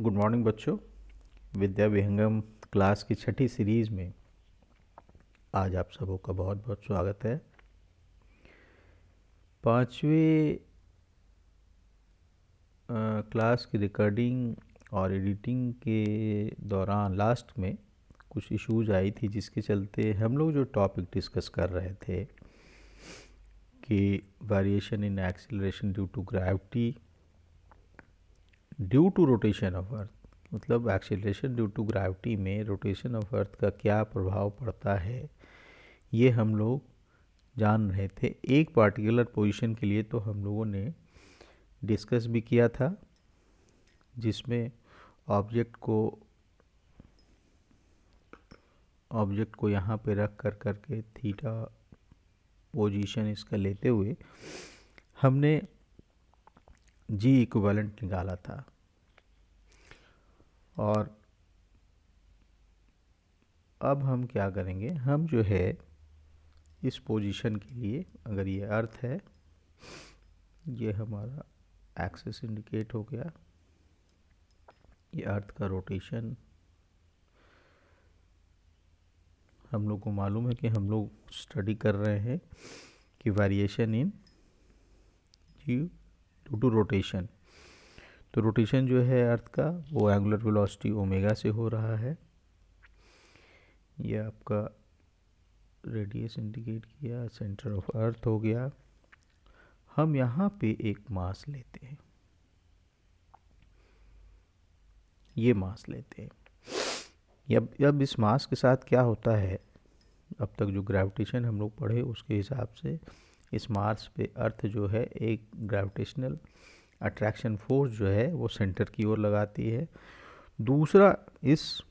Good morning बच्चों। विद्या विहंगम class की छठी सीरीज़ में आज आप सबों का बहुत बहुत स्वागत है। पांचवें क्लास की रिकॉर्डिंग और एडिटिंग के दौरान लास्ट में कुछ इश्यूज आई थी, जिसके चलते हम लोग जो टॉपिक डिस्कस कर रहे थे कि variation in acceleration due to gravity due to rotation of earth, मतलब एक्सीलरेशन ड्यू टू ग्रेविटी में रोटेशन ऑफ अर्थ का क्या प्रभाव पड़ता है, ये हम लोग जान रहे थे। एक पार्टिकुलर पोजीशन के लिए तो हम लोगों ने डिस्कस भी किया था, जिसमें ऑब्जेक्ट को यहाँ पे रख करके थीटा पोजीशन इसका लेते हुए हमने जी इक्विवेलेंट निकाला था। और अब हम क्या करेंगे, हम जो है इस पोजीशन के लिए, अगर ये अर्थ है, ये हमारा एक्सिस इंडिकेट हो गया, ये अर्थ का रोटेशन हम लोग को मालूम है कि हम लोग स्टडी कर रहे हैं कि variation in due to rotation. तो रोटेशन जो है अर्थ का वो एंगुलर वेलोसिटी ओमेगा से हो रहा है। ये आपका रेडियस इंडिकेट किया, सेंटर ऑफ अर्थ हो गया। हम यहाँ पे एक मास लेते हैं, ये मास लेते हैं। अब इस मास के साथ क्या होता है, अब तक जो ग्रेविटेशन हम लोग पढ़े उसके हिसाब से इस मास पे अर्थ जो है एक ग्रेविटेशनल अट्रैक्शन फोर्स जो है वो सेंटर की ओर लगाती है। दूसरा, इस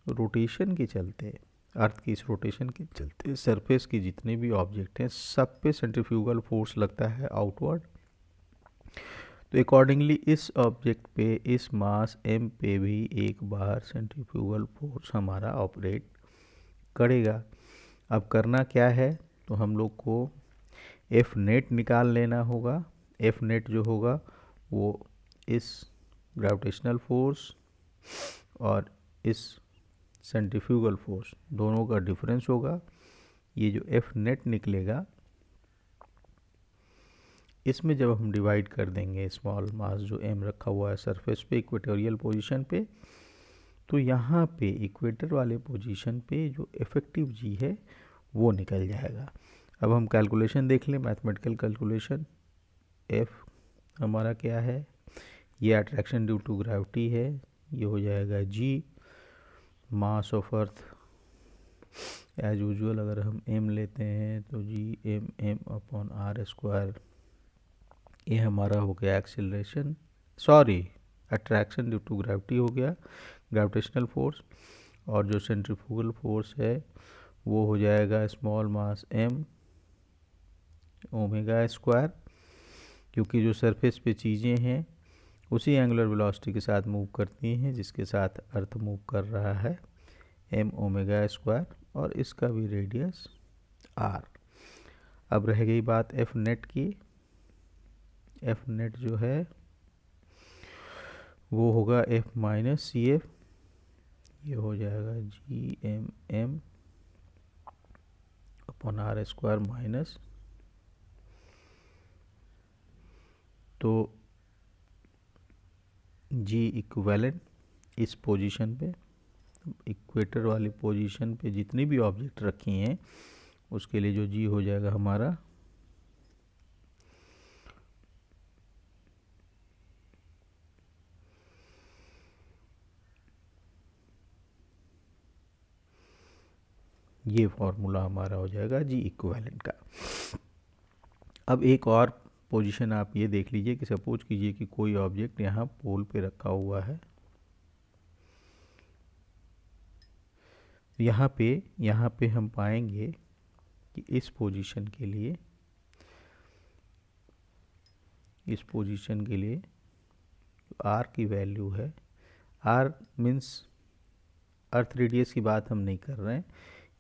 रोटेशन के चलते, अर्थ की इस रोटेशन के चलते सरफेस की जितने भी ऑब्जेक्ट हैं सब पे सेंट्रीफ्यूगल फोर्स लगता है आउटवर्ड। तो अकॉर्डिंगली इस ऑब्जेक्ट पे, इस मास m पे भी एक बार सेंट्रीफ्यूगल फोर्स हमारा ऑपरेट करेगा। अब करना क्या है, तो हम लोग को एफ नेट निकाल लेना होगा। एफ नेट जो होगा वो इस ग्रेविटेशनल फोर्स और इस सेंट्रीफ्यूगल फोर्स दोनों का डिफरेंस होगा। ये जो एफ नेट निकलेगा, इसमें जब हम डिवाइड कर देंगे स्मॉल मास जो m रखा हुआ है सरफेस पे इक्वेटोरियल पोजीशन पे, तो यहाँ पे इक्वेटर वाले पोजीशन पे जो इफेक्टिव जी है वो निकल जाएगा। अब हम कैलकुलेशन देख लें, मैथमेटिकल कैलकुलेशन। एफ हमारा क्या है, ये अट्रैक्शन ड्यू टू ग्रेविटी है, ये हो जाएगा g mass of earth. As usual अगर हम m लेते हैं तो G m upon r square, ये हमारा हो गया acceleration, sorry attraction due to gravity हो गया, ग्रेविटेशनल फोर्स। और जो सेंट्रीफ्यूगल फोर्स है वो हो जाएगा small mass m omega square, क्योंकि जो सरफेस पे चीज़ें हैं उसी एंगुलर वेलोसिटी के साथ मूव करती हैं जिसके साथ अर्थ मूव कर रहा है, m ओमेगा स्क्वायर, और इसका भी रेडियस r। अब रह गई बात एफ नेट की। एफ नेट जो है वो होगा एफ माइनस सी एफ, ये हो जाएगा g m upon r square minus, तो जी इक्विवेलेंट इस पोजीशन पे, इक्वेटर वाली पोजीशन पे जितनी भी ऑब्जेक्ट रखी हैं उसके लिए जो जी हो जाएगा हमारा ये फॉर्मूला हमारा हो जाएगा जी इक्विवेलेंट का। अब एक और पोजीशन आप ये देख लीजिए कि सपोज कीजिए कि कोई ऑब्जेक्ट यहाँ पोल पे रखा हुआ है, यहाँ पे हम पाएंगे कि इस पोजीशन के लिए आर की वैल्यू है, आर मीन्स अर्थ रेडियस की बात हम नहीं कर रहे हैं,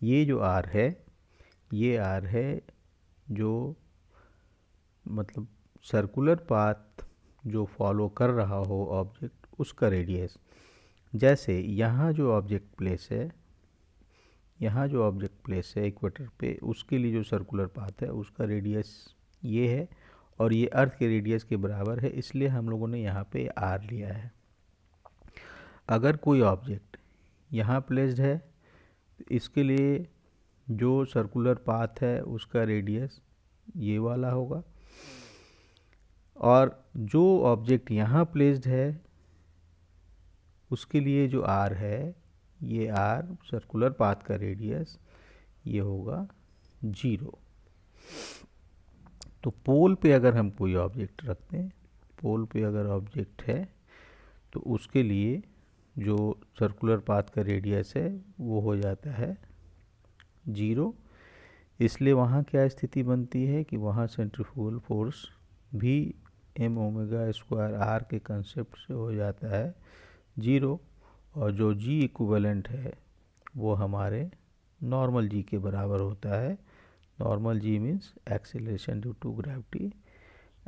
ये जो आर है ये आर है जो मतलब सर्कुलर पाथ जो फॉलो कर रहा हो ऑब्जेक्ट उसका रेडियस। जैसे यहाँ जो ऑब्जेक्ट प्लेस है, यहाँ जो ऑब्जेक्ट प्लेस है इक्वेटर पे, उसके लिए जो सर्कुलर पाथ है उसका रेडियस ये है और ये अर्थ के रेडियस के बराबर है, इसलिए हम लोगों ने यहाँ पे आर लिया है। अगर कोई ऑब्जेक्ट यहाँ प्लेस्ड है तो इसके लिए जो सर्कुलर पाथ है उसका रेडियस ये वाला होगा, और जो ऑब्जेक्ट यहाँ प्लेस्ड है उसके लिए जो आर है, ये आर सर्कुलर पाथ का रेडियस ये होगा 0। तो पोल पे अगर हम कोई ऑब्जेक्ट रखते हैं, पोल पे अगर ऑब्जेक्ट है तो उसके लिए जो सर्कुलर पाथ का रेडियस है वो हो जाता है 0। इसलिए वहाँ क्या स्थिति बनती है कि वहाँ सेंट्रीफ्यूगल फोर्स भी एम ओमेगा स्क्वायर आर के कंसेप्ट से हो जाता है 0, और जो जी इक्विवेलेंट है वो हमारे नॉर्मल जी के बराबर होता है। Normal g means acceleration due to gravity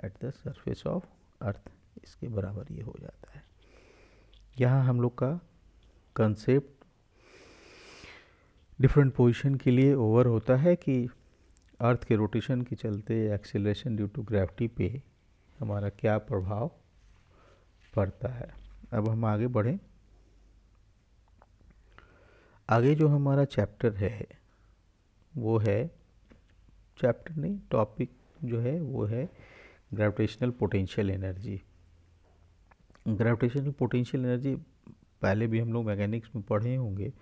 at the surface of earth, इसके बराबर ये हो जाता है। यहाँ हम लोग का कंसेप्ट डिफरेंट पोजीशन के लिए ओवर होता है कि अर्थ के रोटेशन के चलते एक्सीलरेशन ड्यू टू ग्रेविटी पे हमारा क्या प्रभाव पड़ता है। अब हम आगे बढ़ें। आगे जो हमारा चैप्टर है वो है, चैप्टर नहीं टॉपिक जो है वो है gravitational potential energy. Gravitational potential energy पहले भी हम लोग मैकेनिक्स में पढ़े होंगे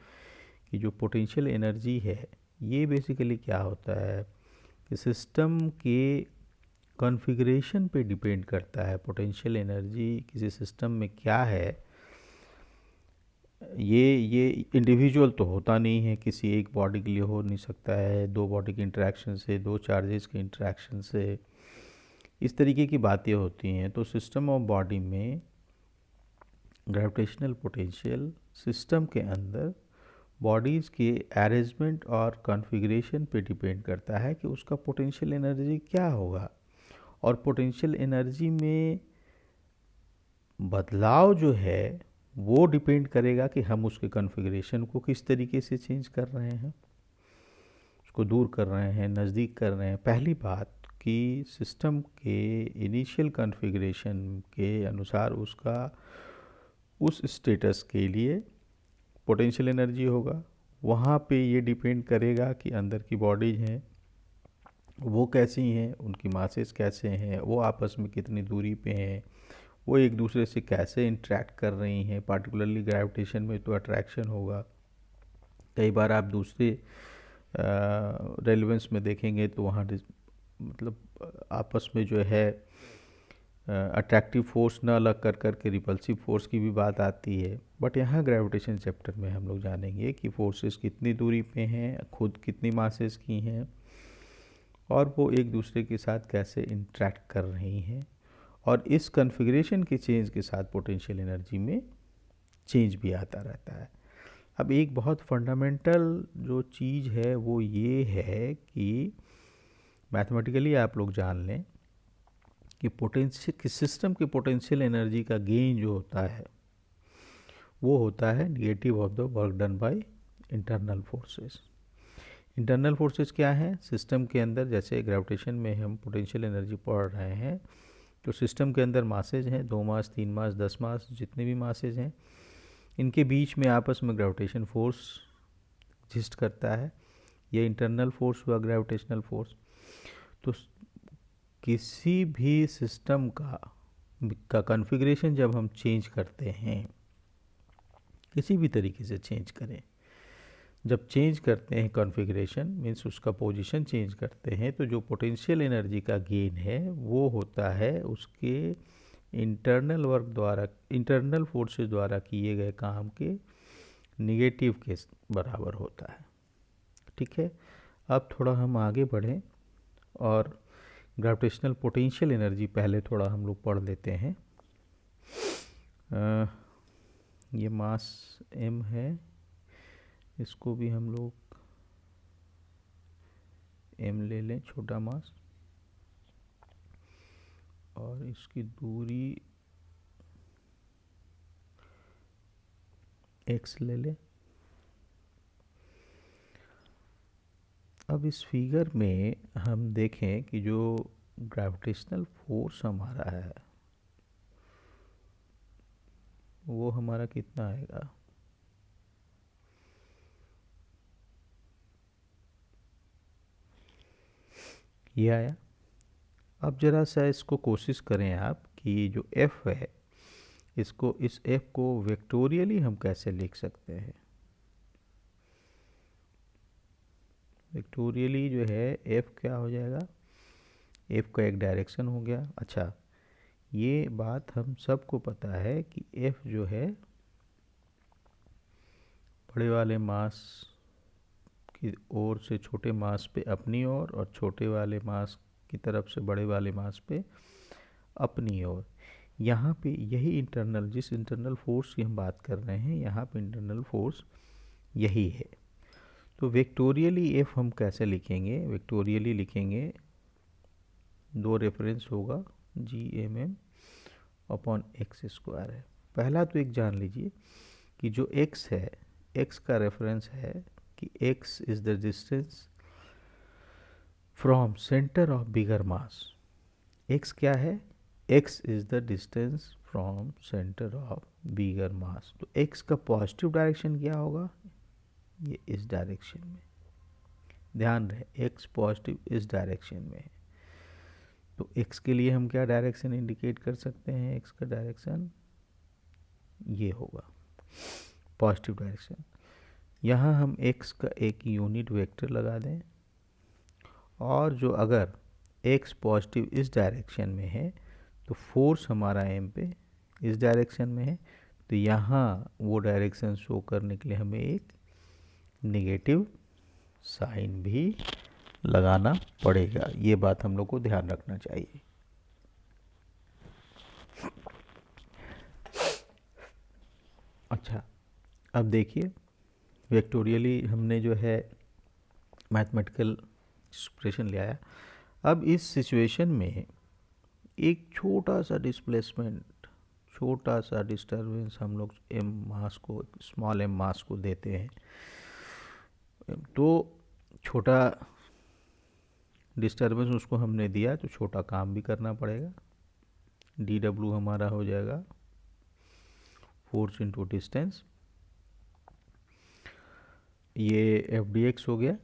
कि जो पोटेंशियल एनर्जी है ये बेसिकली क्या होता है कि सिस्टम के कॉन्फ़िगरेशन पे डिपेंड करता है। पोटेंशियल एनर्जी किसी सिस्टम में क्या है, ये इंडिविजुअल तो होता नहीं है, किसी एक बॉडी के लिए हो नहीं सकता है, दो बॉडी के इंटरेक्शन से, दो चार्जेस के इंटरेक्शन से, इस तरीके की बातें होती हैं। तो सिस्टम ऑफ बॉडी में ग्रेविटेशनल पोटेंशियल सिस्टम के अंदर बॉडीज़ के अरेंजमेंट और कॉन्फ़िगरेशन पे डिपेंड करता है कि उसका पोटेंशियल एनर्जी क्या होगा। और पोटेंशियल एनर्जी में बदलाव जो है वो डिपेंड करेगा कि हम उसके कॉन्फ़िगरेशन को किस तरीके से चेंज कर रहे हैं, उसको दूर कर रहे हैं, नज़दीक कर रहे हैं। पहली बात कि सिस्टम के इनिशियल कॉन्फ़िगरेशन के अनुसार उसका उस स्टेटस के लिए पोटेंशियल एनर्जी होगा। वहाँ पे ये डिपेंड करेगा कि अंदर की बॉडीज हैं वो कैसी हैं, उनकी मासेस कैसे हैं, वो आपस में कितनी दूरी पे हैं, वो एक दूसरे से कैसे इंटरेक्ट कर रही हैं। पार्टिकुलरली ग्रेविटेशन में तो अट्रैक्शन होगा। कई बार आप दूसरे रेलेवेंस में देखेंगे तो वहाँ मतलब आपस में जो है अट्रैक्टिव फोर्स न अलग कर कर के रिपल्सिव फोर्स की भी बात आती है। बट यहाँ ग्रेविटेशन चैप्टर में हम लोग जानेंगे कि फोर्सेस कितनी दूरी पे हैं, खुद कितनी मासेस की हैं, और वो एक दूसरे के साथ कैसे इंटरेक्ट कर रही हैं, और इस कॉन्फ़िगरेशन के चेंज के साथ पोटेंशियल एनर्जी में चेंज भी आता रहता है। अब एक बहुत फंडामेंटल जो चीज़ है वो ये है कि मैथमेटिकली आप लोग जान लें कि पोटेंशियल कि सिस्टम के पोटेंशियल एनर्जी का गेन जो होता है वो होता है negative of the work done by internal forces. Internal forces क्या हैं सिस्टम के अंदर? जैसे ग्रेविटेशन में हम पोटेंशियल एनर्जी पढ़ रहे हैं तो सिस्टम के अंदर मासेज हैं, 2 मास, 3 मास, 10 मास, जितने भी मासेज हैं, इनके बीच में आपस में ग्रेविटेशन फोर्स एग्जिस्ट करता है। ये इंटरनल फोर्स हुआ ग्रेविटेशनल फोर्स। तो किसी भी सिस्टम का कॉन्फ़िगरेशन जब हम चेंज करते हैं, किसी भी तरीके से चेंज करें, जब चेंज करते हैं कॉन्फ़िगरेशन मीन्स उसका पोजीशन चेंज करते हैं, तो जो पोटेंशियल एनर्जी का गेन है वो होता है उसके इंटरनल वर्क द्वारा, इंटरनल फोर्सेस द्वारा किए गए काम के निगेटिव के बराबर होता है। ठीक है, अब थोड़ा हम आगे बढ़ें और ग्रेविटेशनल पोटेंशियल एनर्जी पहले थोड़ा हम लोग पढ़ लेते हैं। ये मास m है, इसको भी हम लोग m ले लें, छोटा मास, और इसकी दूरी एक्स ले लें। अब इस फिगर में हम देखें कि जो ग्रेविटेशनल फोर्स हमारा है वो हमारा कितना आएगा। ये आया। अब ज़रा सा इसको कोशिश करें आप कि जो f है इसको, इस f को वेक्टोरियली हम कैसे लिख सकते हैं। वेक्टोरियली जो है f क्या हो जाएगा, f का एक डायरेक्शन हो गया। अच्छा, ये बात हम सबको पता है कि f जो है बड़े वाले मास की ओर से छोटे मास पे अपनी ओर और छोटे वाले मास की तरफ से बड़े वाले मास पे अपनी ओर। यहाँ पे यही इंटरनल, जिस इंटरनल फोर्स की हम बात कर रहे हैं, यहाँ पे इंटरनल फोर्स यही है। तो वेक्टोरियली एफ हम कैसे लिखेंगे, वेक्टोरियली लिखेंगे, दो रेफरेंस होगा g m m upon x square है। पहला तो एक जान लीजिए कि जो x है, x का रेफरेंस है कि x is the distance from centre of bigger mass. x क्या है, x is the distance from centre of bigger mass. तो x का पॉजिटिव डायरेक्शन क्या होगा, ये इस डायरेक्शन में। ध्यान रहे x पॉजिटिव इस डायरेक्शन में है। तो x के लिए हम क्या डायरेक्शन इंडिकेट कर सकते हैं, x का डायरेक्शन ये होगा, पॉजिटिव डायरेक्शन। यहाँ हम x का एक यूनिट वेक्टर लगा दें, और जो अगर x पॉजिटिव इस डायरेक्शन में है तो फोर्स हमारा m पे इस डायरेक्शन में है, तो यहाँ वो डायरेक्शन शो करने के लिए हमें एक नेगेटिव साइन भी लगाना पड़ेगा। ये बात हम लोग को ध्यान रखना चाहिए। अच्छा, अब देखिए वेक्टोरियली हमने जो है मैथमेटिकल एक्सप्रेशन ले आया। अब इस सिचुएशन में एक छोटा सा डिस्प्लेसमेंट, छोटा सा डिस्टर्बेंस हम लोग एम मास को, स्मॉल एम मास को देते हैं। तो छोटा डिस्टर्बेंस उसको हमने दिया तो छोटा काम भी करना पड़ेगा। डी डब्ल्यू हमारा हो जाएगा फोर्स इंटू डिस्टेंस, ये एफ डी एक्स हो गया।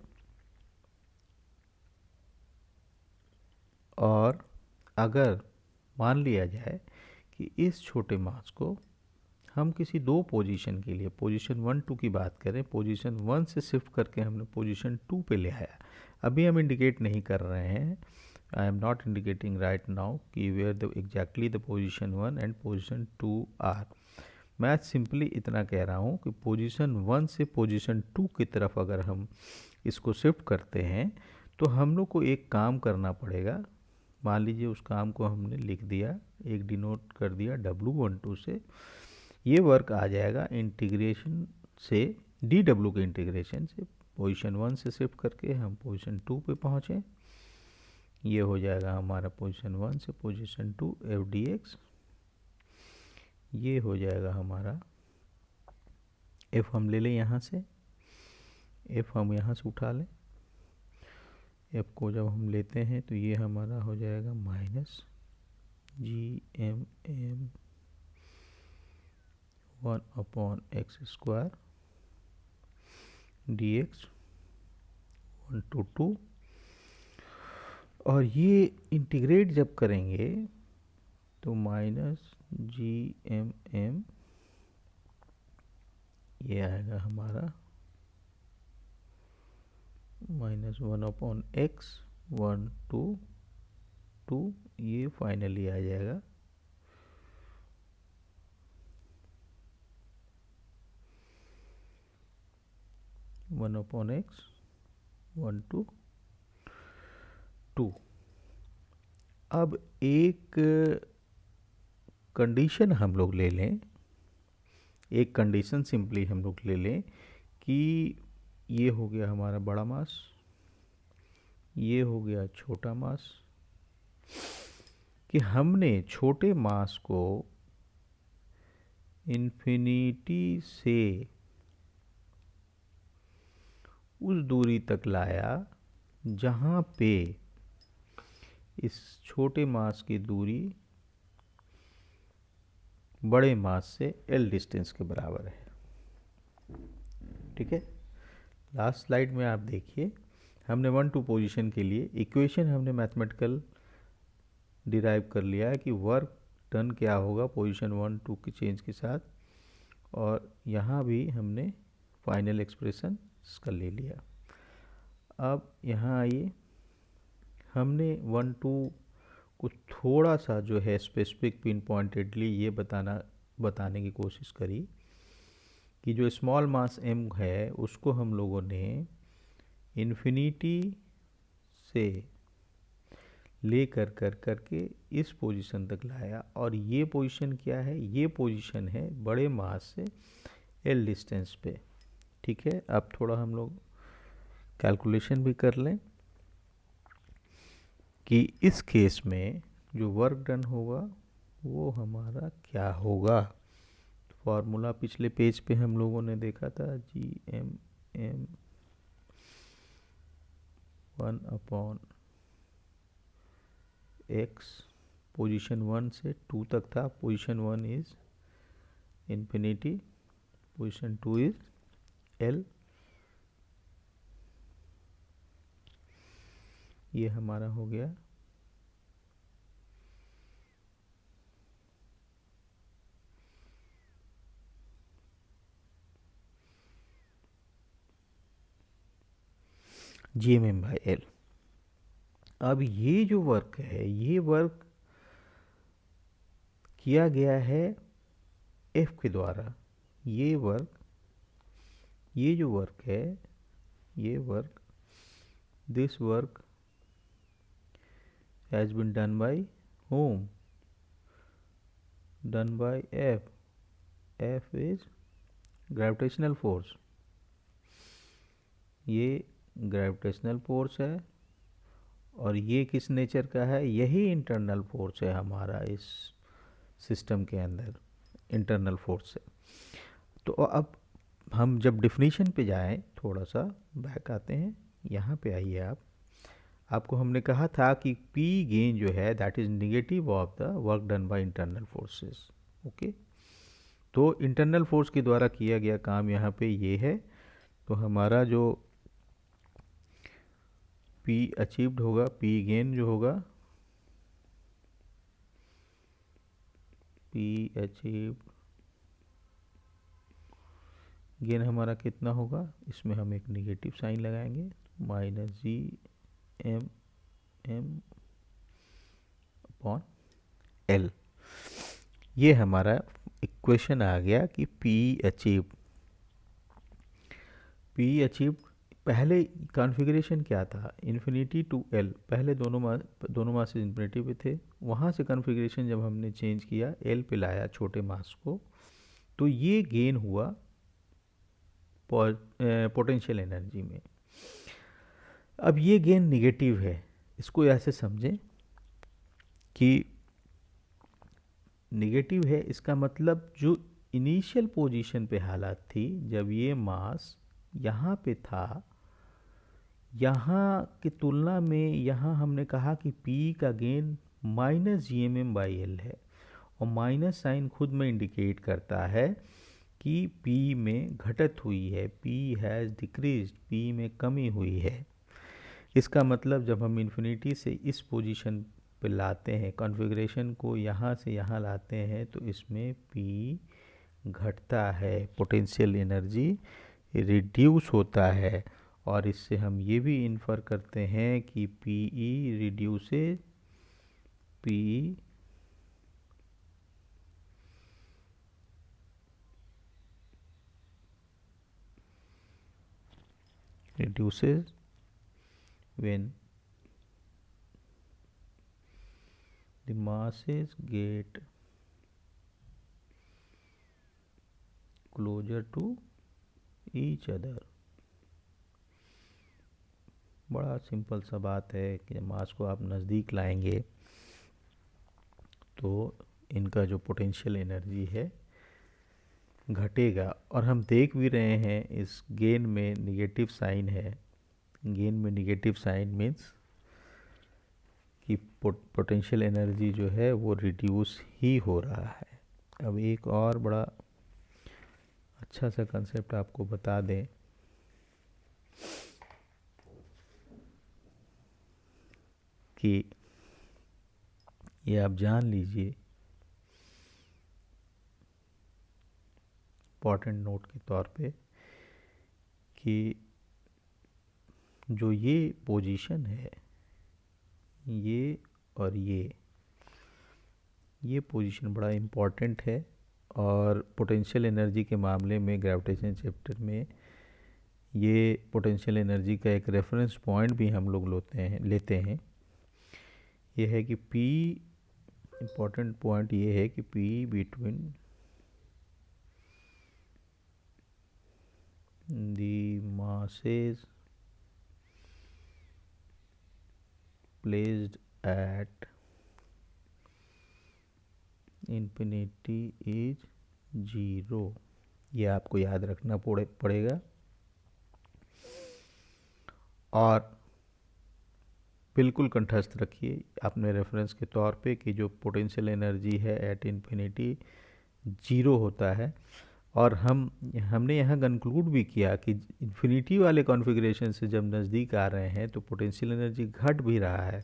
और अगर मान लिया जाए कि इस छोटे मास को हम किसी दो पोजीशन के लिए, पोजीशन 1 2 की बात करें, पोजीशन 1 से शिफ्ट करके हमने पोजीशन 2 पे ले आया। अभी हम इंडिकेट नहीं कर रहे हैं, I am not indicating right now कि where the exactly the position 1 and position 2 are. मैं सिंपली इतना कह रहा हूँ कि पोजीशन 1 से पोजीशन 2 की तरफ अगर हम इसको शिफ्ट करते हैं तो हम लोग को एक काम करना पड़ेगा। मान लीजिए उस काम को हमने लिख दिया, एक डिनोट कर दिया W12 से। ये वर्क आ जाएगा इंटीग्रेशन से, डी डब्ल्यू के इंटीग्रेशन से। पोजीशन 1 से शिफ्ट करके हम पोजीशन 2 पे पहुँचे, ये हो जाएगा हमारा पोजीशन 1 से पोजीशन 2 एफ डी एक्स। ये हो जाएगा हमारा एफ, हम ले लें यहाँ से, एफ हम यहाँ से उठा लें। एफ को जब हम लेते हैं तो ये हमारा हो जाएगा minus g m m 1 upon x square d x 1 to 2। और ये इंटीग्रेट जब करेंगे तो माइनस जी एम एम, ये आएगा हमारा माइनस 1 अपॉन एक्स 1 to 2। ये फाइनली आ जाएगा वन अपॉन एक्स 1 to 2। अब एक कंडीशन हम लोग ले लें, एक कंडीशन सिंपली हम लोग ले लें कि ये हो गया हमारा बड़ा मास, ये हो गया छोटा मास, कि हमने छोटे मास को इन्फिनिटी से उस दूरी तक लाया जहाँ पे इस छोटे मास की दूरी बड़े मास से L डिस्टेंस के बराबर है। ठीक है, लास्ट स्लाइड में आप देखिए, हमने 1-2 पोजीशन के लिए इक्वेशन हमने मैथमेटिकल डिराइव कर लिया है कि वर्क डन क्या होगा पोजीशन 1-2 की चेंज के साथ, और यहाँ भी हमने फाइनल एक्सप्रेशन इसका ले लिया। अब यहाँ आइए, हमने 1-2 को थोड़ा सा जो है स्पेसिफिक पिन पॉइंटेडली ये बताने की कोशिश करी कि जो स्मॉल मास m है उसको हम लोगों ने इन्फिनिटी से ले करके इस पोजीशन तक लाया, और ये पोजीशन क्या है, ये पोजीशन है बड़े मास से L डिस्टेंस पे। ठीक है, अब थोड़ा हम लोग कैलकुलेशन भी कर लें कि इस केस में जो वर्क डन होगा वो हमारा क्या होगा। फॉर्मूला पिछले पेज पे हम लोगों ने देखा था, GMM 1/x, पोजीशन 1 से 2 तक था। Position 1 is infinity, position 2 is L। ये हमारा हो गया GMM/L। अब ये जो वर्क है, ये वर्क किया गया है F के द्वारा। ये जो वर्क है, ये work, this work has been done by whom? Done by F. F is gravitational force। ये ग्रेविटेशनल फोर्स है, और ये किस नेचर का है, यही इंटरनल फोर्स है हमारा इस सिस्टम के अंदर, इंटरनल फोर्स है। तो अब हम जब डिफिनीशन पे जाएं, थोड़ा सा बैक आते हैं, यहाँ पे आइए आप। आपको हमने कहा था कि P गेन जो है that is negative of the work done by internal forces. Okay, तो इंटरनल फोर्स के द्वारा किया गया काम यहाँ पे ये है। तो हमारा जो P अचीव्ड होगा, P गेन जो होगा, P अचीव्ड गेन हमारा कितना होगा, इसमें हम एक निगेटिव साइन लगाएंगे, -GMM/L। ये हमारा इक्वेशन आ गया कि P अचीव्ड। पहले कॉन्फ़िगरेशन क्या था, इन्फिनिटी टू L, पहले दोनों मास इन्फिनिटी पे थे। वहाँ से कॉन्फ़िगरेशन जब हमने चेंज किया, L पे लाया छोटे मास को, तो ये गेन हुआ पोटेंशियल एनर्जी में। अब ये गेन निगेटिव है, इसको ऐसे समझें कि निगेटिव है, इसका मतलब जो इनिशियल पोजीशन पे हालत थी जब ये मास यहाँ पे था, यहाँ की तुलना में यहाँ हमने कहा कि P का गेन -GMM/L है, और माइनस साइन खुद में इंडिकेट करता है कि P में घटत हुई है, P हैज़ डिक्रीज्ड, P में कमी हुई है। इसका मतलब जब हम इन्फिनिटी से इस पोजीशन पे लाते हैं, कॉन्फ़िगरेशन को यहाँ से यहाँ लाते हैं, तो इसमें P घटता है, पोटेंशियल एनर्जी रिड्यूस होता है, और इससे हम ये भी इन्फर करते हैं कि PE reduces, PE reduces when the masses get closer to each other। बड़ा सिंपल सा बात है कि मास को आप नज़दीक लाएंगे तो इनका जो पोटेंशियल एनर्जी है घटेगा। और हम देख भी रहे हैं इस गेन में निगेटिव साइन है। गेन में निगेटिव साइन मीन्स कि पोटेंशियल एनर्जी जो है वो रिड्यूस ही हो रहा है। अब एक और बड़ा अच्छा सा कंसेप्ट आपको बता दें कि ये आप जान लीजिए, इम्पॉर्टेंट नोट के तौर पे, कि जो ये पोजीशन है, ये और ये पोजीशन बड़ा इम्पॉर्टेंट है। और पोटेंशियल एनर्जी के मामले में ग्रेविटेशन चैप्टर में ये पोटेंशियल एनर्जी का एक रेफरेंस पॉइंट भी हम लोग लेते हैं। ये है कि P, इम्पॉर्टेंट पॉइंट ये है कि P between the masses placed at infinity is 0। ये आपको याद रखना पड़ेगा। और बिल्कुल कंठस्थ रखिए अपने रेफरेंस के तौर पे कि जो पोटेंशियल एनर्जी है एट इन्फिनिटी 0 होता है। और हमने यहाँ कंक्लूड भी किया कि इन्फिनिटी वाले कॉन्फ़िगरेशन से जब नज़दीक आ रहे हैं तो पोटेंशियल एनर्जी घट भी रहा है।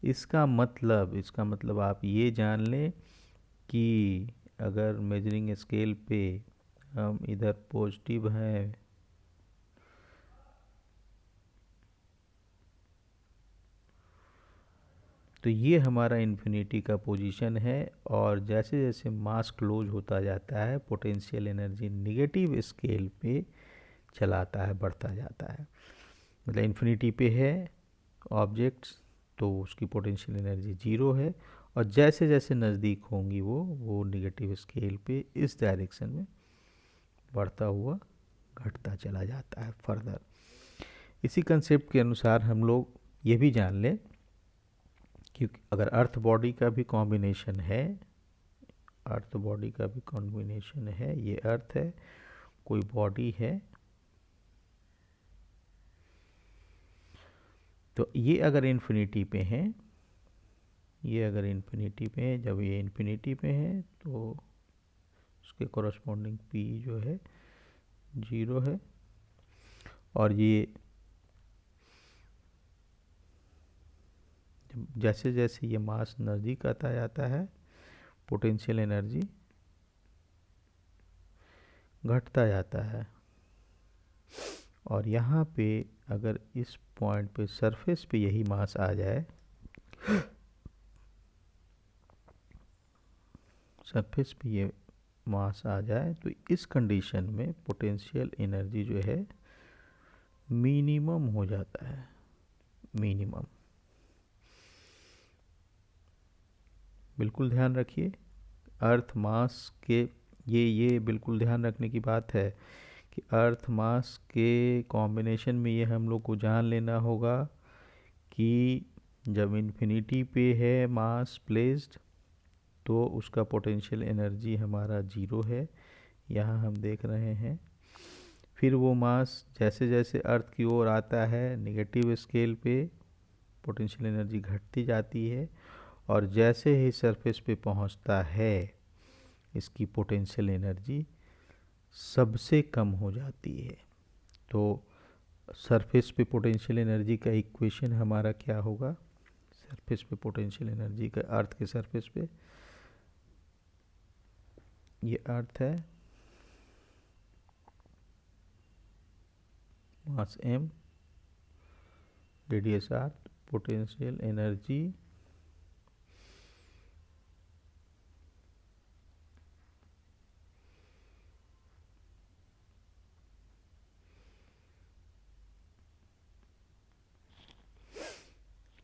इसका मतलब आप ये जान लें कि अगर मेजरिंग स्केल पे हम इधर पॉजिटिव हैं तो ये हमारा इन्फिनिटी का पोजीशन है। और जैसे जैसे मास क्लोज होता जाता है पोटेंशियल एनर्जी निगेटिव स्केल पे चलाता है, बढ़ता जाता है। मतलब इन्फिनिटी पे है ऑब्जेक्ट्स तो उसकी पोटेंशियल एनर्जी 0 है, और जैसे जैसे नज़दीक होंगी वो निगेटिव स्केल पे इस डायरेक्शन में बढ़ता हुआ घटता चला जाता है फर्दर। इसी कंसेप्ट के अनुसार हम लोग ये भी जान लें कि अगर अर्थ बॉडी का भी कॉम्बिनेशन है, ये अर्थ है, कोई बॉडी है, तो ये अगर इन्फिनिटी पे है, जब ये इन्फिनिटी पे है तो उसके कॉरस्पॉन्डिंग P जो है 0 है। और ये जैसे जैसे ये मास नज़दीक आता जाता है पोटेंशियल एनर्जी घटता जाता है। और यहाँ पे अगर इस पॉइंट पे सरफेस पे यही मास आ जाए, सरफेस पे ये मास आ जाए तो इस कंडीशन में पोटेंशियल एनर्जी जो है मिनिमम हो जाता है। मिनिमम बिल्कुल ध्यान रखिए, अर्थ मास के ये बिल्कुल ध्यान रखने की बात है कि अर्थ मास के कॉम्बिनेशन में ये हम लोग को जान लेना होगा कि जब इन्फिनिटी पे है मास प्लेस्ड तो उसका पोटेंशियल एनर्जी हमारा 0 है, यहाँ हम देख रहे हैं। फिर वो मास जैसे जैसे अर्थ की ओर आता है नेगेटिव स्केल पे पोटेंशियल एनर्जी घटती जाती है, और जैसे ही सरफेस पे पहुंचता है इसकी पोटेंशियल एनर्जी सबसे कम हो जाती है। तो सरफेस पे पोटेंशियल एनर्जी का इक्वेशन हमारा क्या होगा? सरफेस पे पोटेंशियल एनर्जी का, अर्थ के सरफेस पे, ये अर्थ है, मास m, radius r, potential energy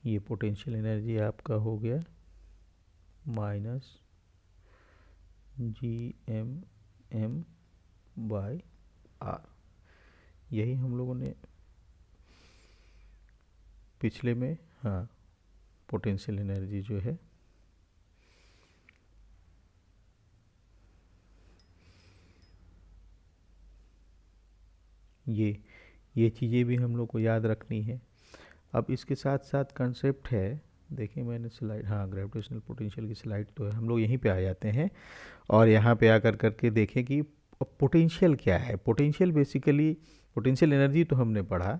ये पोटेंशियल एनर्जी आपका हो गया माइनस Gm/m/r। यही हम लोगों ने पिछले में, हाँ, पोटेंशियल एनर्जी जो है ये चीज़ें भी हम लोग को याद रखनी है। अब इसके साथ साथ कंसेप्ट है, देखिए मैंने स्लाइड, हाँ ग्रेविटेशनल पोटेंशियल की स्लाइड तो है, हम लोग यहीं पे आ जाते हैं और यहाँ पे आकर करके देखें कि पोटेंशियल क्या है। पोटेंशियल बेसिकली, पोटेंशियल एनर्जी तो हमने पढ़ा,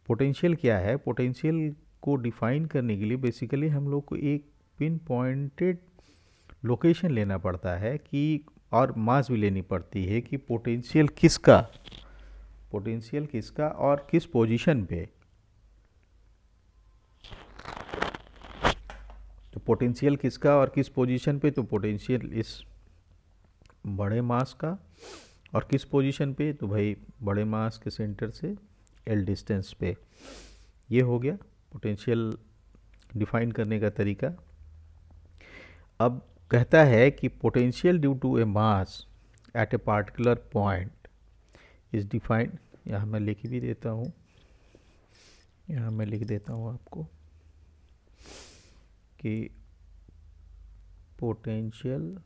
पोटेंशियल क्या है। पोटेंशियल को डिफाइन करने के लिए बेसिकली हम लोग को एक पिन पॉइंटेड लोकेशन लेना पड़ता है कि, और मास भी लेनी पड़ती है कि पोटेंशियल किसका और किस पोजीशन पे। तो पोटेंशियल किसका और किस पोजीशन पे, तो पोटेंशियल इस बड़े मास का, और किस पोजीशन पे, तो भाई बड़े मास के सेंटर से एल डिस्टेंस पे। ये हो गया पोटेंशियल डिफाइन करने का तरीका। अब कहता है कि potential due to a mass at a particular point is defined, यहाँ मैं लिख भी देता हूँ, यहाँ मैं लिख देता हूँ आपको कि potential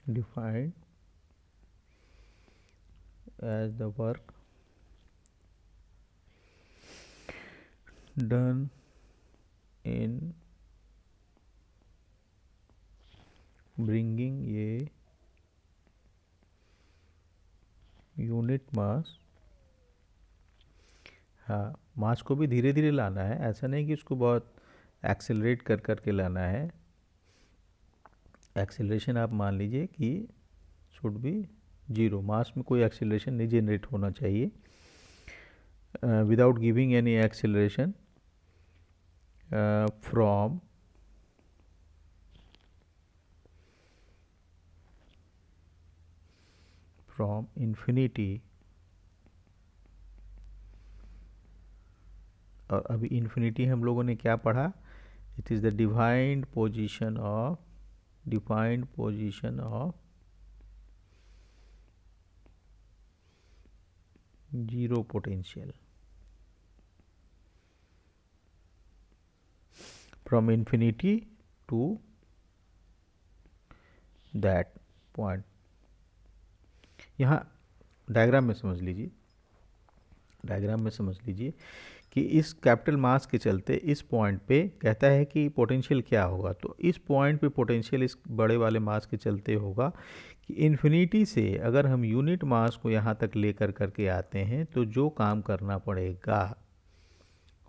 defined as the work done in bringing a unit mass, हाँ मास को भी धीरे धीरे लाना है, ऐसा नहीं कि उसको बहुत एक्सेलरेट कर करके लाना है। एक्सेलरेशन आप मान लीजिए कि शुड बी जीरो, मास में कोई एक्सेलरेशन नहीं जनरेट होना चाहिए। Without giving any acceleration from infinity, और अभी इन्फिनिटी हम लोगों ने क्या पढ़ा, it is the defined position of zero potential from infinity to that point. यहाँ डायग्राम में समझ लीजिए कि इस कैपिटल मास के चलते इस पॉइंट पे कहता है कि पोटेंशियल क्या होगा। तो इस पॉइंट पे पोटेंशियल इस बड़े वाले मास के चलते होगा कि इन्फिनिटी से अगर हम यूनिट मास को यहाँ तक लेकर करके आते हैं तो जो काम करना पड़ेगा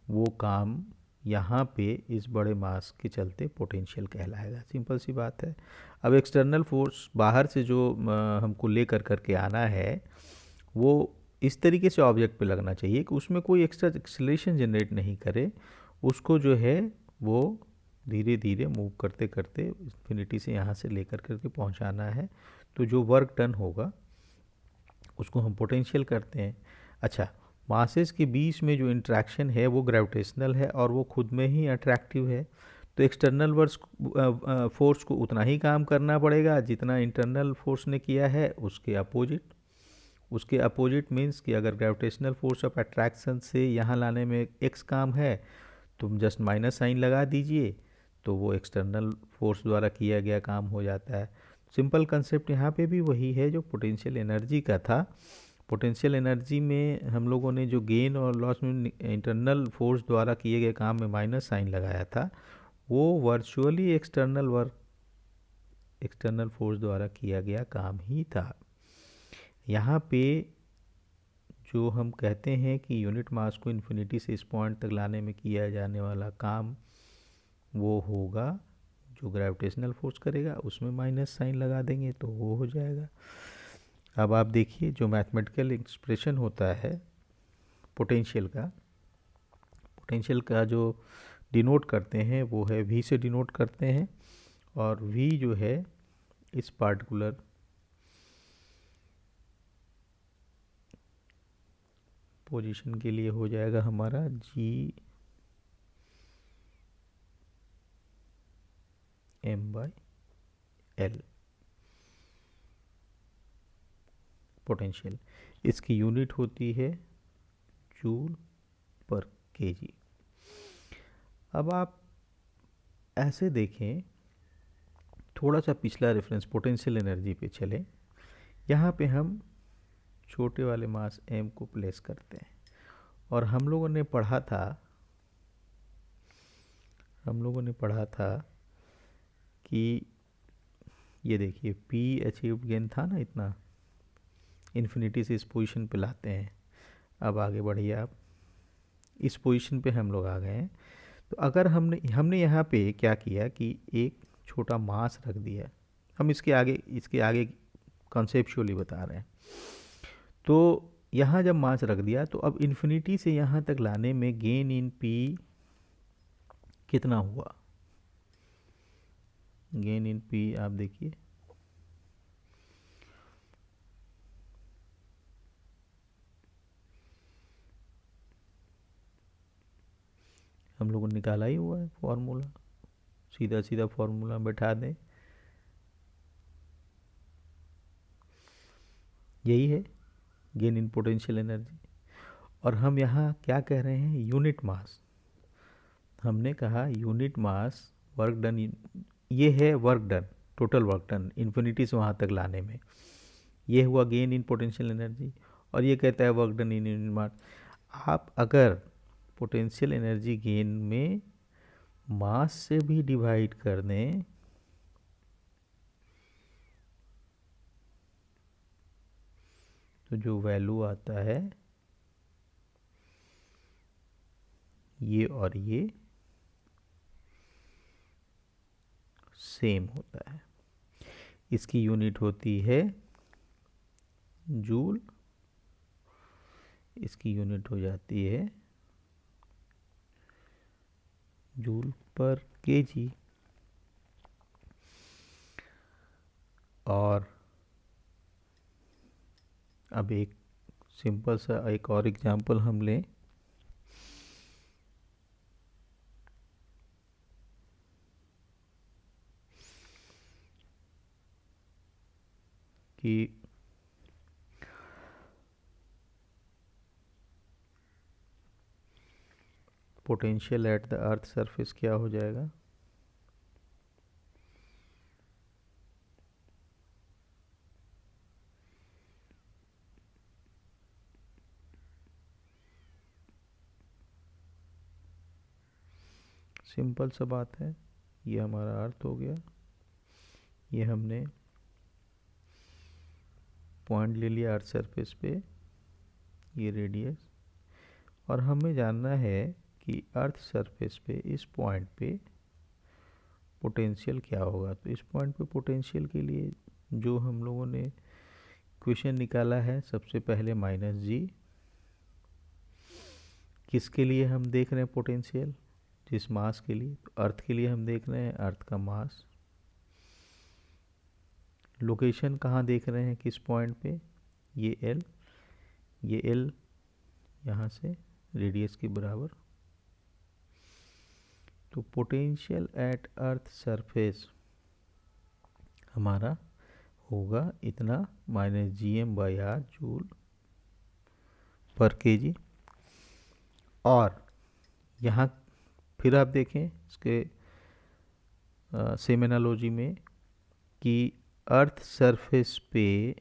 वो काम यहाँ पे इस बड़े मास के चलते पोटेंशियल कहलाएगा। सिंपल सी बात है। अब एक्सटर्नल फोर्स बाहर से जो हमको लेकर करके आना है वो इस तरीके से ऑब्जेक्ट पे लगना चाहिए कि उसमें कोई एक्स्ट्रा एक्सीलरेशन जनरेट नहीं करे, उसको जो है वो धीरे धीरे मूव करते करते इन्फिनिटी से यहाँ से लेकर करके पहुँचाना है। तो जो वर्क डन होगा उसको हम पोटेंशियल करते हैं। अच्छा, मासेस के बीच में जो इंट्रैक्शन है वो ग्रेविटेशनल है और वो खुद में ही अट्रैक्टिव है। तो एक्सटर्नल फोर्स को उतना ही काम करना पड़ेगा जितना इंटरनल फोर्स ने किया है, उसके अपोजिट मीन्स कि अगर ग्रेविटेशनल फोर्स ऑफ अट्रैक्शन से यहाँ लाने में एक्स काम है तुम जस्ट माइनस साइन लगा दीजिए तो वो एक्सटर्नल फोर्स द्वारा किया गया काम हो जाता है। सिंपल कंसेप्ट यहाँ पे भी वही है जो पोटेंशियल एनर्जी का था। पोटेंशियल एनर्जी में हम लोगों ने जो गेन और लॉस में इंटरनल फोर्स द्वारा किए गए काम में माइनस साइन लगाया था वो वर्चुअली एक्सटर्नल फोर्स द्वारा किया गया काम ही था। यहाँ पे जो हम कहते हैं कि यूनिट मास को इन्फिनिटी से इस पॉइंट तक लाने में किया जाने वाला काम वो होगा जो ग्रेविटेशनल फोर्स करेगा, उसमें माइनस साइन लगा देंगे तो वो हो जाएगा। अब आप देखिए जो मैथमेटिकल एक्सप्रेशन होता है पोटेंशियल का जो डिनोट करते हैं वो है v से डिनोट करते हैं, और v जो है इस पार्टिकुलर पोजीशन के लिए हो जाएगा हमारा G m/l। पोटेंशियल, इसकी यूनिट होती है जूल पर केजी। अब आप ऐसे देखें, थोड़ा सा पिछला रेफरेंस पोटेंशियल एनर्जी पे चले। यहाँ पे हम छोटे वाले मास m को प्लेस करते हैं और हम लोगों ने पढ़ा था कि ये देखिए p अचीव्ड गेन था ना इतना, इन्फिनिटी से इस पोजीशन पे लाते हैं। अब आगे बढ़िए आप, इस पोजीशन पे हम लोग आ गए हैं। तो अगर हमने यहाँ पे क्या किया कि एक छोटा मास रख दिया, हम इसके आगे कॉन्सेप्चुअली बता रहे हैं। तो यहाँ जब मास रख दिया तो अब इन्फिनिटी से यहाँ तक लाने में गेन इन पी कितना हुआ? गेन इन पी आप देखिए, हम लोगों ने निकाला ही हुआ है फॉर्मूला, सीधा सीधा फॉर्मूला बैठा दें, यही है गेन इन पोटेंशियल एनर्जी। और हम यहाँ क्या कह रहे हैं? Unit mass. हमने कहा यूनिट मास वर्क डन, ये है work done, total work done infinity से वहाँ तक लाने में, ये हुआ गेन इन पोटेंशियल एनर्जी। और ये कहता है work done in unit mass. आप अगर पोटेंशियल एनर्जी गेन में मास से भी डिवाइड कर दें तो जो वैल्यू आता है ये और ये सेम होता है। इसकी यूनिट होती है जूल, इसकी यूनिट हो जाती है जूल पर केजी। और अब एक सिंपल सा एक और एग्जांपल हम लें कि potential at the earth surface क्या हो जाएगा? सिंपल सा बात है, ये हमारा अर्थ हो गया, ये हमने पॉइंट ले लिया अर्थ सरफेस पे, ये रेडियस, और हमें जानना है कि अर्थ सरफेस पे इस पॉइंट पे पोटेंशियल क्या होगा। तो इस पॉइंट पे पोटेंशियल के लिए जो हम लोगों ने क्वेश्चन निकाला है, सबसे पहले -g, किसके लिए हम देख रहे हैं पोटेंशियल? जिस मास के लिए, तो अर्थ के लिए हम देख रहे हैं अर्थ का मास। लोकेशन कहाँ देख रहे हैं, किस पॉइंट पे? ये L, ये L यहाँ से रेडियस के बराबर। तो पोटेंशियल एट अर्थ सरफेस हमारा होगा इतना -gm/r जूल पर केजी। और यहाँ फिर आप देखें इसके सेम एनालॉजी में कि अर्थ सरफेस पे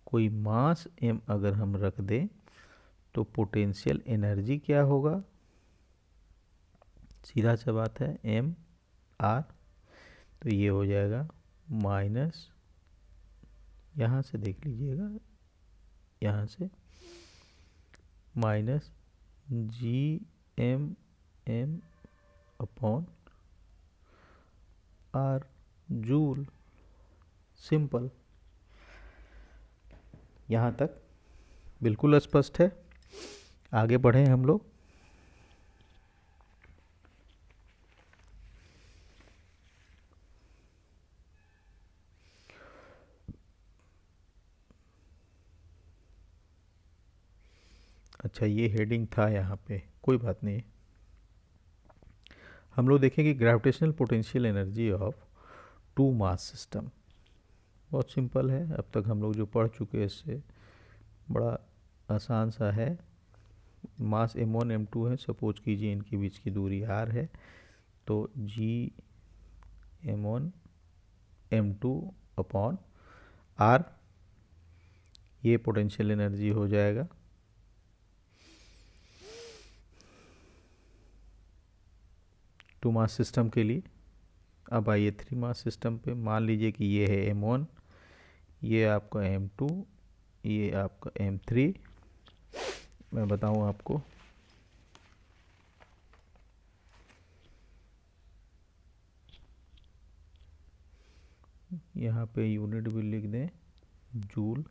कोई मास m अगर हम रख दें तो पोटेंशियल एनर्जी क्या होगा? सीधा सा बात है m/r। तो ये हो जाएगा माइनस, यहाँ से देख लीजिएगा, यहाँ से माइनस Gm/r जूल। सिंपल, यहाँ तक बिल्कुल स्पष्ट है। आगे बढ़ें हम लोग। अच्छा, ये हेडिंग था यहाँ पे, कोई बात नहीं। हम लोग देखें कि gravitational potential energy of two mass system. बहुत सिंपल है, अब तक हम लोग जो पढ़ चुके हैं इससे बड़ा आसान सा है। मास m1 m2 है, सपोज कीजिए इनके बीच की दूरी r है, तो g m1 m2 upon r ये पोटेंशियल एनर्जी हो जाएगा। टू मास सिस्टम के लिए। अब आइए थ्री मास सिस्टम पे, मान लीजिए कि ये है m1, ये आपका m2, ये आपका m3। मैं बताऊं आपको, यहाँ पे यूनिट भी लिख दें, जूल।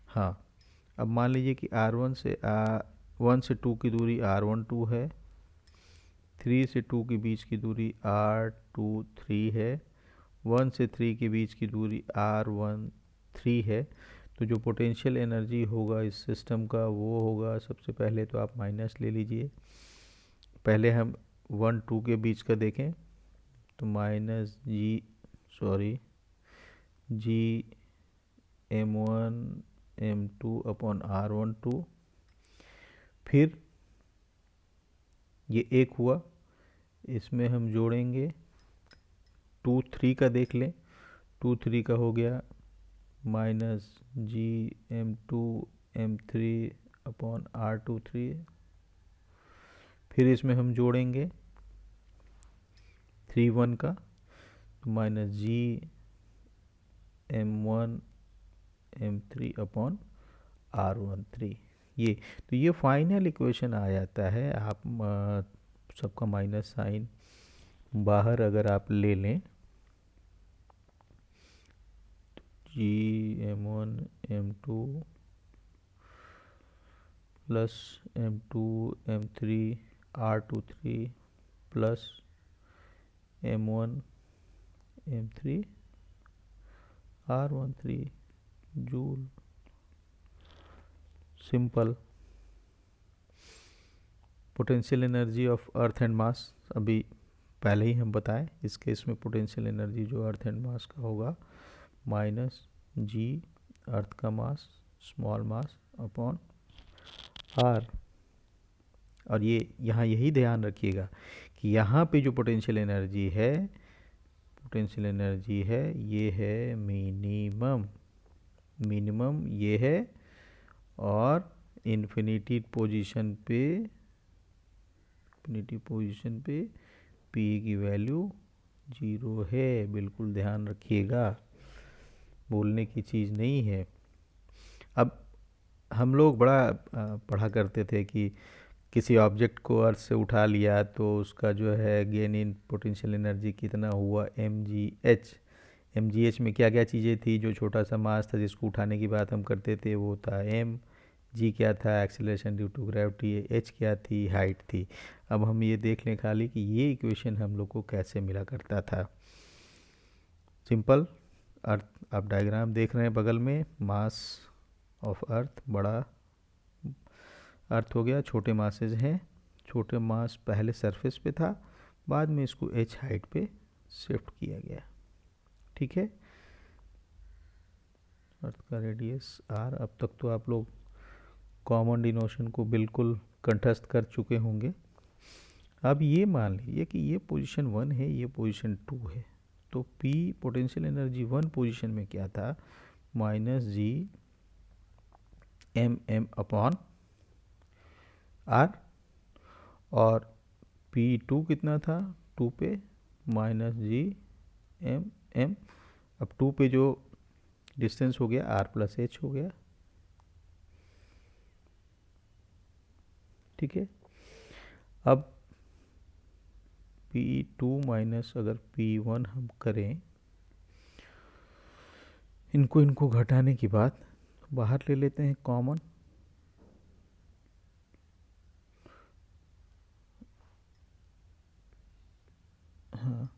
हाँ, अब मान लीजिए कि R1 से 1 से 2 की दूरी R12 है, 3 से 2 के बीच की दूरी R23 है, 1 से 3 के बीच की दूरी R13 है। तो जो पोटेंशियल एनर्जी होगा इस सिस्टम का वो होगा, सबसे पहले तो आप माइनस ले लीजिए। पहले हम 1 2 के बीच का देखें, तो जी m1 m2 अपॉन R12। फिर ये एक हुआ, इसमें हम जोड़ेंगे 2 3 का, देख लें 2 3 का हो गया माइनस जी m2 m3 अपॉन R23। फिर इसमें हम जोड़ेंगे 3 1 का, तो माइनस जी m1 m3 अपॉन R13। ये तो ये फाइनल इक्वेशन आ जाता है। आप सबका माइनस साइन बाहर अगर आप ले लें, जी m1 m2 plus m2 m3 R23 plus m1 m3 R13 joule. Simple. Potential energy of earth and mass अभी पहले ही हम बताएं, इस केस में पोटेंशियल एनर्जी जो अर्थ एंड मास का होगा माइनस जी अर्थ का mass small mass upon r. और ये यहाँ यही ध्यान रखिएगा कि यहाँ पे जो पोटेंशियल एनर्जी है ये है मिनिमम, ये है, और इन्फिनिटी पोजीशन पे P की वैल्यू 0 है। बिल्कुल ध्यान रखिएगा, बोलने की चीज़ नहीं है। अब हम लोग बड़ा पढ़ा करते थे कि किसी ऑब्जेक्ट को अर्थ से उठा लिया तो उसका जो है गेन इन पोटेंशियल एनर्जी कितना हुआ, mgh में क्या क्या चीज़ें थी, जो छोटा सा मास था जिसको उठाने की बात हम करते थे वो था m, g क्या था acceleration due to gravity, h क्या थी हाइट थी। अब हम ये देख लें खाली कि ये इक्वेशन हम लोग को कैसे मिला करता था। सिंपल। अर्थ आप डायग्राम देख रहे हैं बगल में, मास ऑफ अर्थ बड़ा अर्थ हो गया, छोटे मासेज हैं, छोटे मास पहले सरफेस पे था, बाद में इसको h हाइट पे शिफ्ट किया गया। ठीक है, अर्थ का रेडियस r। अब तक तो आप लोग कॉमन डिनोशन को बिल्कुल कंठस्थ कर चुके होंगे। अब ये मान लीजिए कि ये पोजीशन 1 है, ये पोजीशन 2 है, तो P पोटेंशियल एनर्जी 1 पोजीशन में क्या था, माइनस जी m अपॉन r, और P2 कितना था 2 पे, माइनस जी m। अब 2 पे जो डिस्टेंस हो गया r प्लस h हो गया। ठीक है, अब P2 माइनस अगर P1 हम करें, इनको घटाने के बाद बाहर ले लेते हैं कॉमन, हाँ,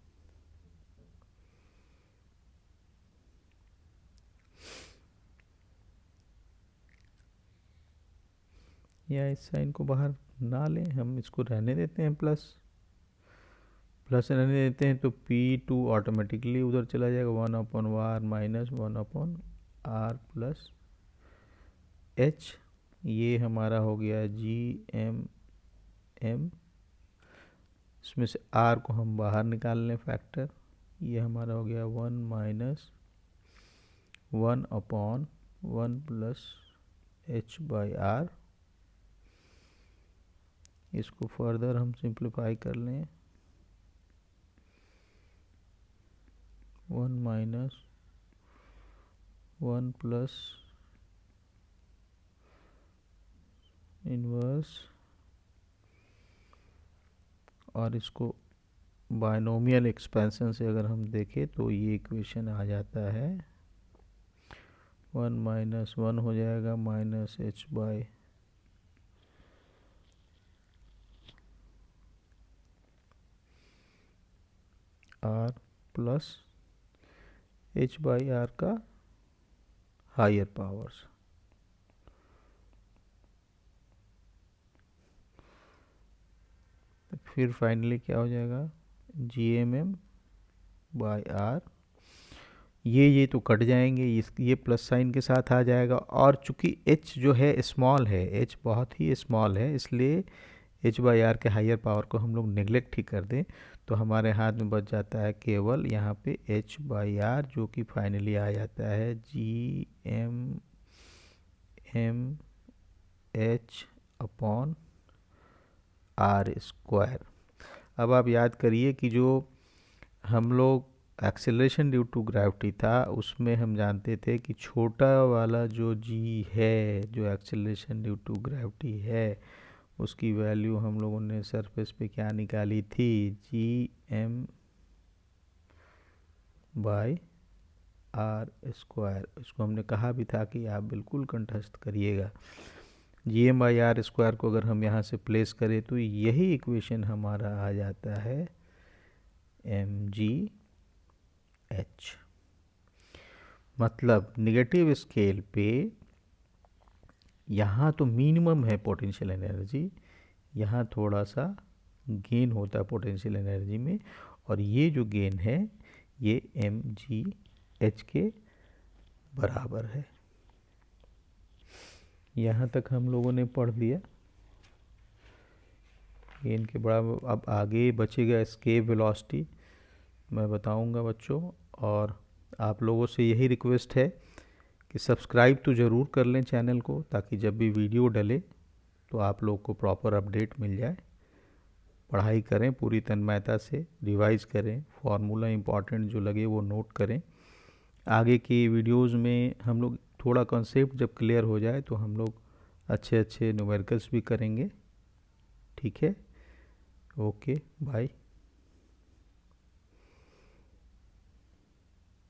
या इस साइन को बाहर ना लें, हम इसको रहने देते हैं, प्लस प्लस रहने देते हैं तो P2 ऑटोमेटिकली उधर चला जाएगा, 1/r minus 1/r plus h। ये हमारा हो गया GMM। इसमें से r को हम बाहर निकाल लें फैक्टर, ये हमारा हो गया 1 माइनस 1/1 प्लस h/r। इसको फर्दर हम सिंप्लीफाई कर लें, 1 माइनस 1 प्लस इनवर्स, और इसको बायनोमियल एक्सपेंशन से अगर हम देखें तो ये इक्वेशन आ जाता है 1 माइनस 1 हो जाएगा माइनस h/r प्लस h/r का हायर पावर्स। फिर फाइनली क्या हो जाएगा GMM/r। ये तो कट जाएंगे, ये प्लस साइन के साथ आ जाएगा, और चूंकि h जो है स्मॉल है, h बहुत ही स्मॉल है, इसलिए h/r के हायर पावर को हम लोग नेग्लेक्ट ही कर दें तो हमारे हाथ में बच जाता है केवल यहाँ पे h/r, जो कि फाइनली आ जाता है GMMh/r²। अब आप याद करिए कि जो हम लोग एक्सेलरेशन ड्यू टू ग्रेविटी था उसमें हम जानते थे कि छोटा वाला जो g है, जो एक्सेलरेशन ड्यू टू ग्रेविटी है, उसकी वैल्यू हम लोगों ने सरफेस पे क्या निकाली थी, GM/r²। इसको हमने कहा भी था कि आप बिल्कुल कंठस्थ करिएगा। GM/r² को अगर हम यहाँ से प्लेस करें तो यही इक्वेशन हमारा आ जाता है mgh। मतलब निगेटिव स्केल पे यहाँ तो मिनिमम है पोटेंशियल एनर्जी, यहाँ थोड़ा सा गेन होता है पोटेंशियल एनर्जी में, और ये जो गेन है ये mgh के बराबर है। यहाँ तक हम लोगों ने पढ़ लिया गेन के बराबर। अब आगे बचेगा एस्केप वेलोसिटी, मैं बताऊंगा बच्चों। और आप लोगों से यही रिक्वेस्ट है कि सब्सक्राइब तो ज़रूर कर लें चैनल को, ताकि जब भी वीडियो डले तो आप लोग को प्रॉपर अपडेट मिल जाए। पढ़ाई करें पूरी तन्मयता से, रिवाइज करें, फार्मूला इम्पॉर्टेंट जो लगे वो नोट करें। आगे की वीडियोस में हम लोग थोड़ा कॉन्सेप्ट जब क्लियर हो जाए तो हम लोग अच्छे न्यूमेरिकल्स भी करेंगे। ठीक है, ओके, बाय।